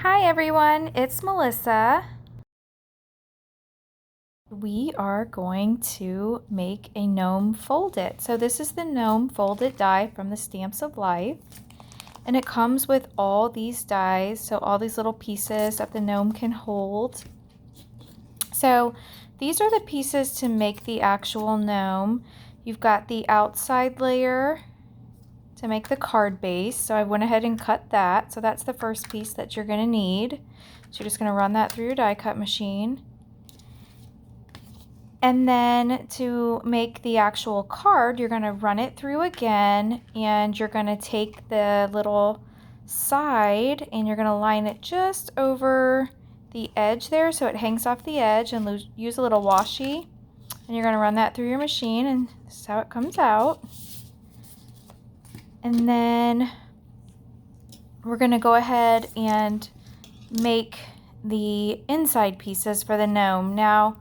Hi everyone, it's Melissa. We are going to make a gnome fold it. So this is the gnome folded die from the Stamps of Life. And it comes with all these dies, so all these little pieces that the gnome can hold. So these are the pieces to make the actual gnome. You've got the outside layer to make the card base. So I went ahead and cut that. So that's the first piece that you're going to need. So you're just going to run that through your die cut machine. And then to make the actual card, you're going to run it through again, and you're going to take the little side and you're going to line it just over the edge there so it hangs off the edge, and use a little washi. And you're going to run that through your machine, and this is how it comes out. And then we're going to go ahead and make the inside pieces for the gnome. Now,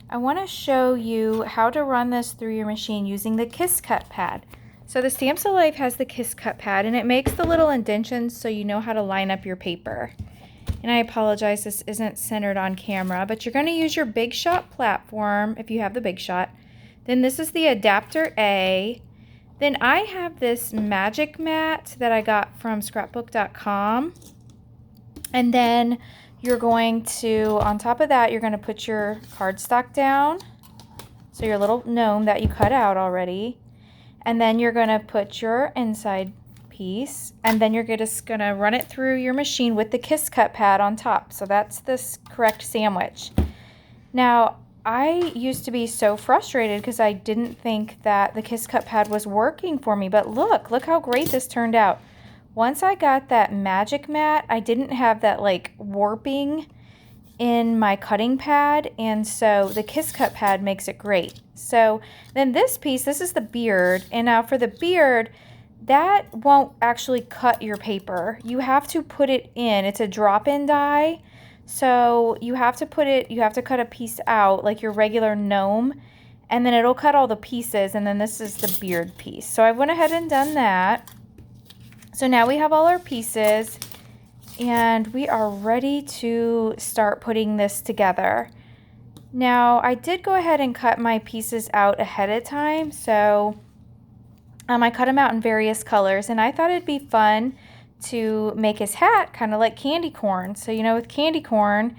I want to show you how to run this through your machine using the Kiss Cut pad. So the Stamps of Life has the Kiss Cut pad, and it makes the little indentions so you know how to line up your paper. And I apologize, this isn't centered on camera, but you're going to use your Big Shot platform if you have the Big Shot. Then this is the adapter A. Then I have this magic mat that I got from scrapbook.com. And then you're going to, on top of that, you're going to put your cardstock down. So your little gnome that you cut out already. And then you're going to put your inside piece. And then you're just going to run it through your machine with the Kiss Cut pad on top. So that's this correct sandwich. Now, I used to be so frustrated because I didn't think that the Kiss Cut pad was working for me. But look how great this turned out. Once I got that magic mat, I didn't have that like warping in my cutting pad, and so the Kiss Cut pad makes it great. So then this piece, this is the beard, and now for the beard, that won't actually cut your paper. You have to put it in. It's a drop-in die, so you have to cut a piece out like your regular gnome, and then it'll cut all the pieces, and then this is the beard piece. So I went ahead and done that. So now we have all our pieces, and we are ready to start putting this together. Now, I did go ahead and cut my pieces out ahead of time, so I cut them out in various colors, and I thought it'd be fun to make his hat kind of like candy corn. So, you know, with candy corn,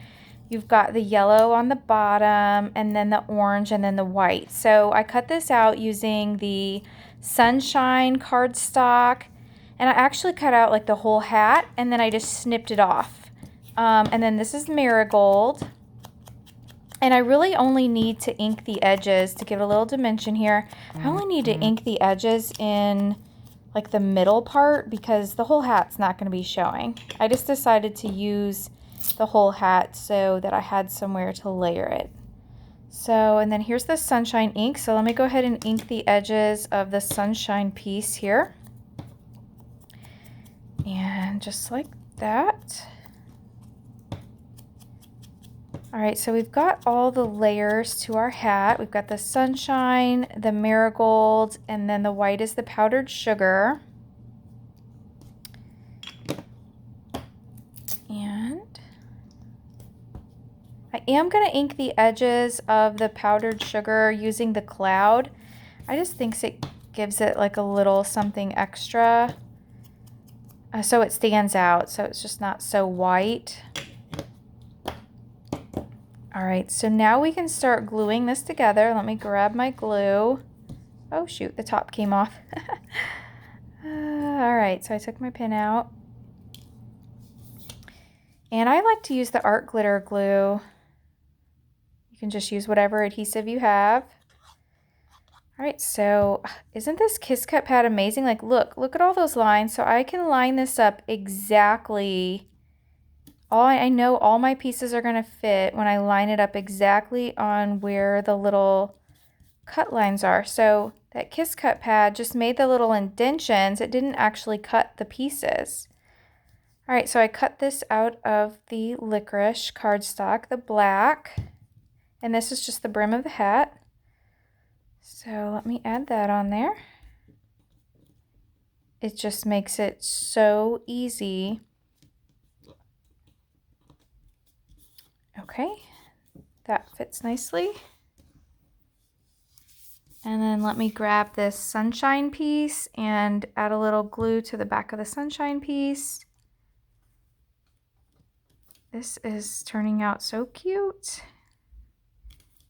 you've got the yellow on the bottom, and then the orange, and then the white. So I cut this out using the Sunshine cardstock. And I actually cut out like the whole hat, and then I just snipped it off. And then this is marigold. And I really only need to ink the edges to give a little dimension here. I only need to ink the edges in like the middle part because the whole hat's not going to be showing. I just decided to use the whole hat so that I had somewhere to layer it. So, and then here's the Sunshine ink. So let me go ahead and ink the edges of the Sunshine piece here. And just like that. All right, so we've got all the layers to our hat. We've got the Sunshine, the marigold, and then the white is the powdered sugar. And I am going to ink the edges of the powdered sugar using the cloud. I just think it gives it like a little something extra. So it stands out, so it's just not so white. All right, so now we can start gluing this together. Let me grab my glue. Oh shoot, the top came off. All right, so I took my pin out. And I like to use the art glitter glue. You can just use whatever adhesive you have. All right, so isn't this Kiss Cut pad amazing? Like, look at all those lines. So I can line this up exactly. I know all my pieces are going to fit when I line it up exactly on where the little cut lines are. So that Kiss Cut pad just made the little indentions. It didn't actually cut the pieces. All right, so I cut this out of the licorice cardstock, the black, and this is just the brim of the hat. So let me add that on there. It just makes it so easy Okay, that fits nicely. And then let me grab this sunshine piece and add a little glue to the back of the sunshine piece. This is turning out so cute.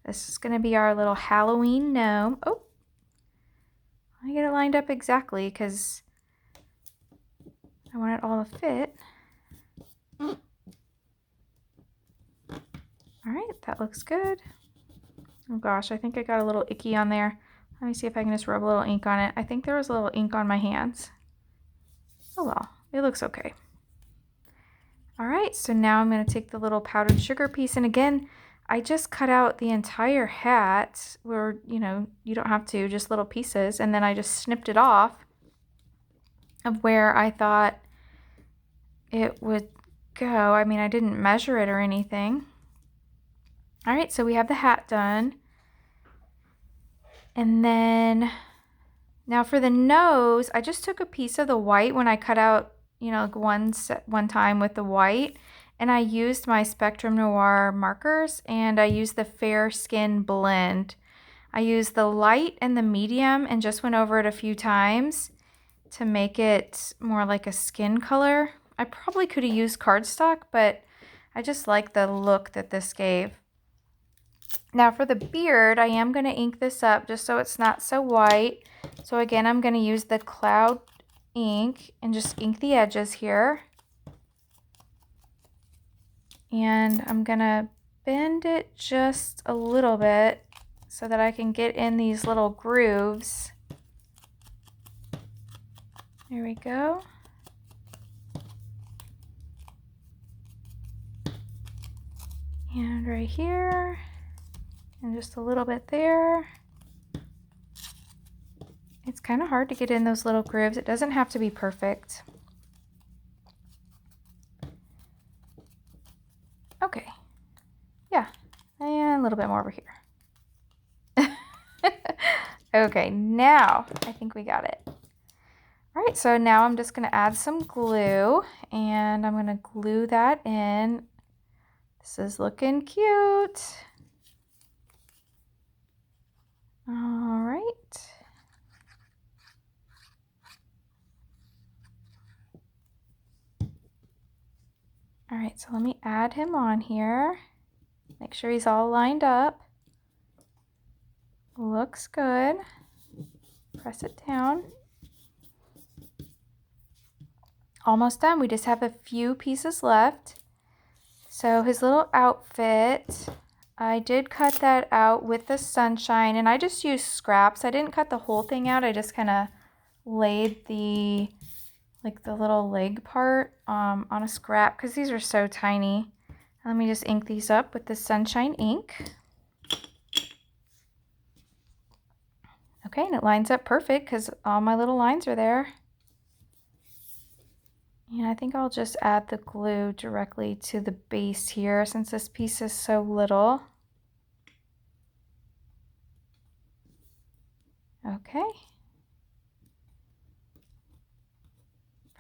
This is going to be our little Halloween gnome. Oh, I get it lined up exactly because I want it all to fit. All right, that looks good. Oh gosh, I think I got a little icky on there. Let me see if I can just rub a little ink on it. I think there was a little ink on my hands. Oh well, it looks okay. All right, so now I'm going to take the little powdered sugar piece, and again, I just cut out the entire hat, where, you know, you don't have to, just little pieces, and then I just snipped it off of where I thought it would go. I mean, I didn't measure it or anything. All right, so we have the hat done. And then now for the nose, I just took a piece of the white when I cut out, you know, like one time with the white, and I used my Spectrum Noir markers, and I used the Fair Skin blend. I used the light and the medium and just went over it a few times to make it more like a skin color. I probably could have used cardstock, but I just like the look that this gave. Now for the beard, I am going to ink this up just so it's not so white. So again, I'm going to use the cloud ink and just ink the edges here. And I'm going to bend it just a little bit so that I can get in these little grooves. There we go. And right here. And just a little bit there. It's kind of hard to get in those little grooves. It doesn't have to be perfect. Okay. Yeah. And a little bit more over here. Okay, now I think we got it. All right, so now I'm just going to add some glue, and I'm going to glue that in. This is looking cute. All right. All right, so let me add him on here. Make sure he's all lined up. Looks good. Press it down. Almost done. We just have a few pieces left. So his little outfit, I did cut that out with the sunshine, and I just used scraps. I didn't cut the whole thing out. I just kind of laid the little leg part on a scrap because these are so tiny. Let me just ink these up with the sunshine ink. Okay, and it lines up perfect because all my little lines are there. And I think I'll just add the glue directly to the base here since this piece is so little. Okay.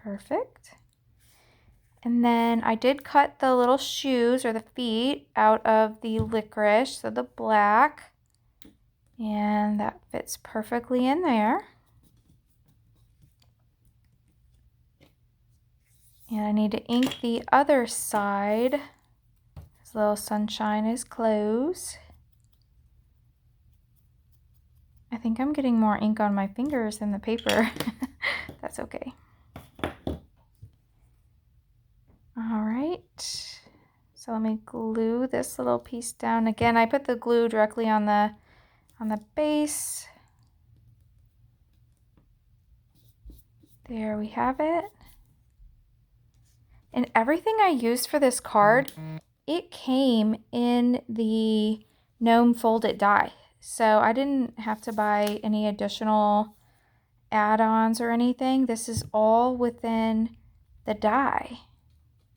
Perfect. And then I did cut the little shoes or the feet out of the licorice, so the black. And that fits perfectly in there. And I need to ink the other side. This little sunshine is closed. I think I'm getting more ink on my fingers than the paper. That's okay. All right. So let me glue this little piece down. Again, I put the glue directly on the base. There we have it. And everything I used for this card, it came in the gnome folded die. So I didn't have to buy any additional add-ons or anything. This is all within the die,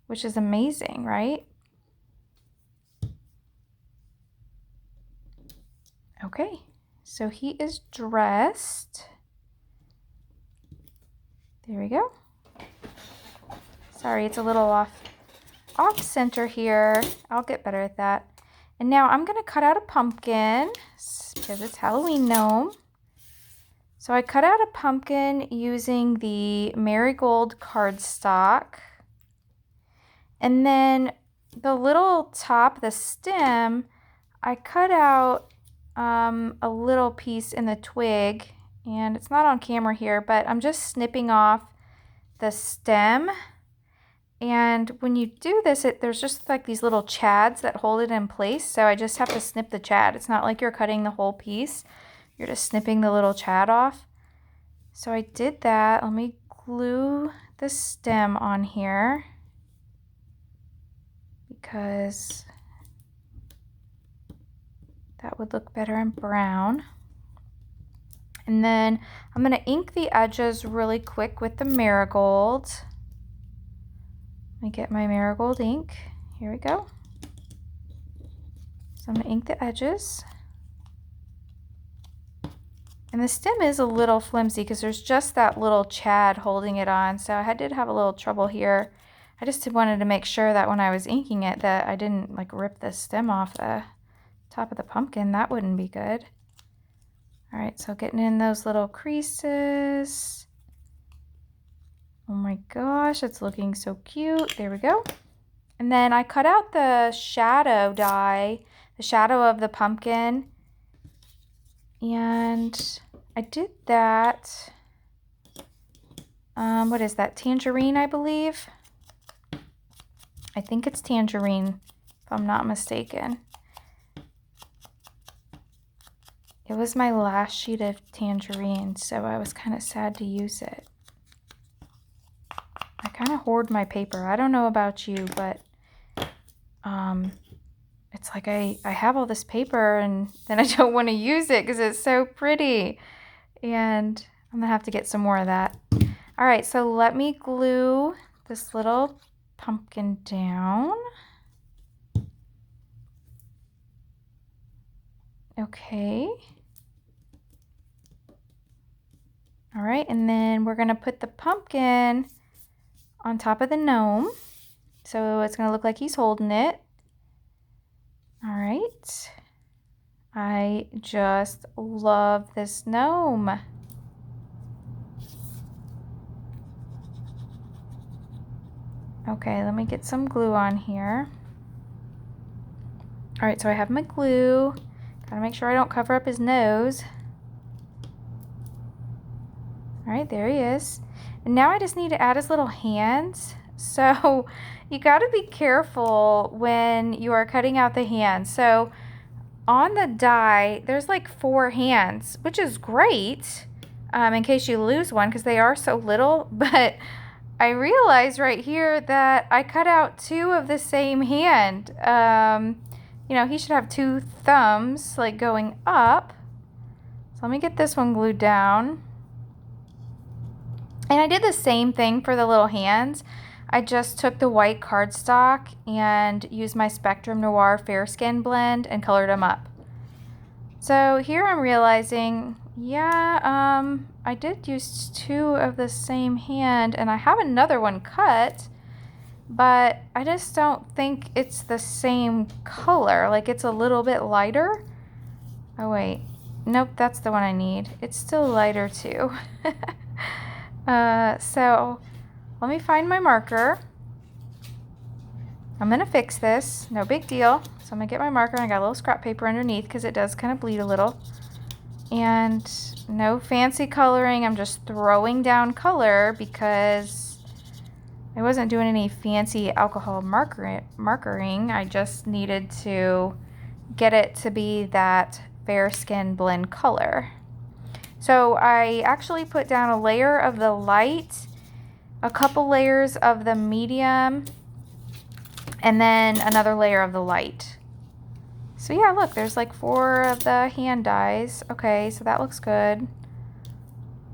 which is amazing, right? Okay, so he is dressed. There we go. Sorry, it's a little off center here. I'll get better at that. And now I'm gonna cut out a pumpkin because it's Halloween gnome. So I cut out a pumpkin using the marigold cardstock. And then the little top, the stem, I cut out a little piece in the twig, and it's not on camera here, but I'm just snipping off the stem. And when you do this, there's just like these little chads that hold it in place. So I just have to snip the chad. It's not like you're cutting the whole piece. You're just snipping the little chad off. So I did that. Let me glue the stem on here because that would look better in brown. And then I'm going to ink the edges really quick with the marigold. Let me get my marigold ink. Here we go. So I'm going to ink the edges. And the stem is a little flimsy because there's just that little chad holding it on. So I did have a little trouble here. I just wanted to make sure that when I was inking it that I didn't like rip the stem off the top of the pumpkin. That wouldn't be good. All right, so getting in those little creases. Oh my gosh, it's looking so cute. There we go. And then I cut out the shadow die, the shadow of the pumpkin. And I did that. What is that? Tangerine, I believe. I think it's tangerine, if I'm not mistaken. It was my last sheet of tangerine, so I was kind of sad to use it. I kind of hoard my paper. I don't know about you, but it's like I have all this paper and then I don't want to use it because it's so pretty. And I'm going to have to get some more of that. All right, so let me glue this little pumpkin down. Okay. All right, and then we're going to put the pumpkin on top of the gnome. So it's going to look like he's holding it. All right. I just love this gnome. Okay, let me get some glue on here. All right, so I have my glue. Gotta make sure I don't cover up his nose. All right, there he is. And now I just need to add his little hands. So you gotta be careful when you are cutting out the hands. So on the die, there's like 4 hands, which is great in case you lose one because they are so little. But I realized right here that I cut out 2 of the same hand. You know, he should have 2 thumbs like going up. So let me get this one glued down. And I did the same thing for the little hands. I just took the white cardstock and used my Spectrum Noir Fair-Skin blend and colored them up. So here I'm realizing, yeah, I did use 2 of the same hand and I have another one cut, but I just don't think it's the same color. Like it's a little bit lighter. Oh wait, nope, that's the one I need. It's still lighter too. So let me find my marker. I'm gonna fix this, no big deal. So I'm gonna get my marker and I got a little scrap paper underneath because it does kind of bleed a little. And no fancy coloring, I'm just throwing down color because I wasn't doing any fancy alcohol markering. I just needed to get it to be that fair skin blend color. So I actually put down a layer of the light, a couple layers of the medium, and then another layer of the light. So yeah, look, there's like 4 of the hand dies. Okay, so that looks good.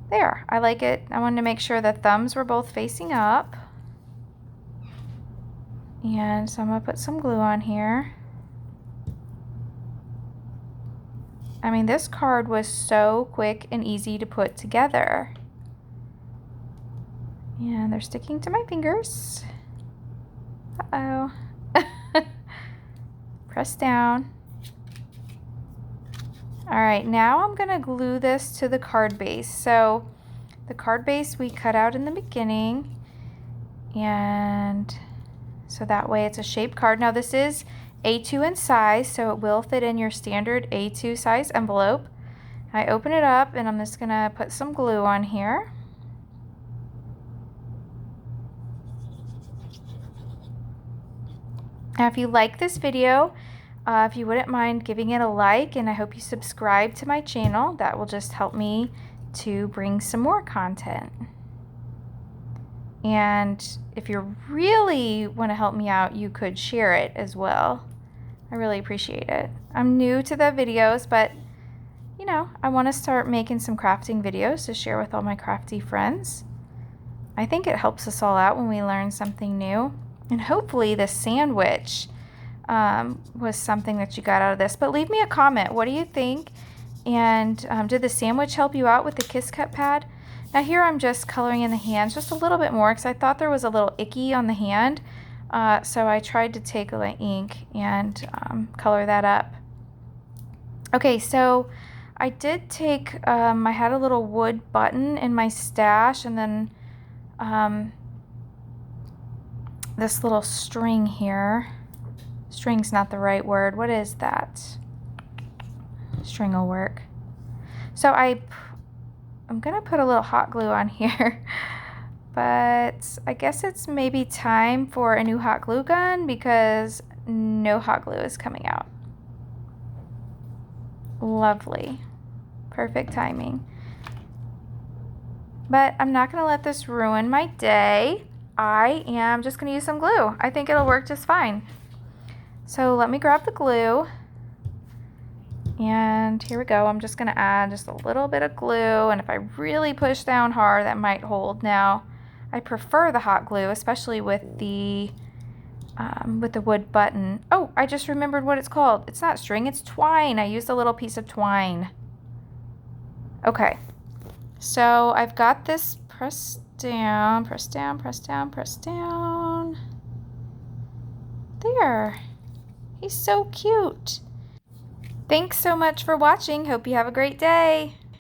There, I like it. I wanted to make sure the thumbs were both facing up. And so I'm gonna put some glue on here. I mean, this card was so quick and easy to put together. And they're sticking to my fingers. Uh-oh. Press down. All right, now I'm gonna glue this to the card base. So the card base we cut out in the beginning, and so that way it's a shaped card. Now this is A2 in size, so it will fit in your standard A2 size envelope. I open it up and I'm just gonna put some glue on here. Now if you like this video, if you wouldn't mind giving it a like, and I hope you subscribe to my channel. That will just help me to bring some more content. And if you really want to help me out, you could share it as well. I really appreciate it. I'm new to the videos, but you know, I want to start making some crafting videos to share with all my crafty friends. I think it helps us all out when we learn something new. And hopefully the sandwich was something that you got out of this. But leave me a comment. What do you think? And did the sandwich help you out with the Kiss Cut pad? Now here I'm just coloring in the hands just a little bit more because I thought there was a little icky on the hand. So I tried to take a little ink and color that up. Okay, so I did take, I had a little wood button in my stash, and then this little string here. String's not the right word. What is that? String will work. So I'm gonna put a little hot glue on here, but I guess it's maybe time for a new hot glue gun because no hot glue is coming out. Lovely. Perfect timing. But I'm not gonna let this ruin my day. I am just gonna use some glue. I think it'll work just fine. So let me grab the glue, and here we go. I'm just gonna add just a little bit of glue, and if I really push down hard, that might hold. Now, I prefer the hot glue, especially with the wood button. Oh, I just remembered what it's called. It's not string, it's twine. I used a little piece of twine. Okay, so I've got this pressed down, press down, press down, press down. There. He's so cute. Thanks so much for watching. Hope you have a great day.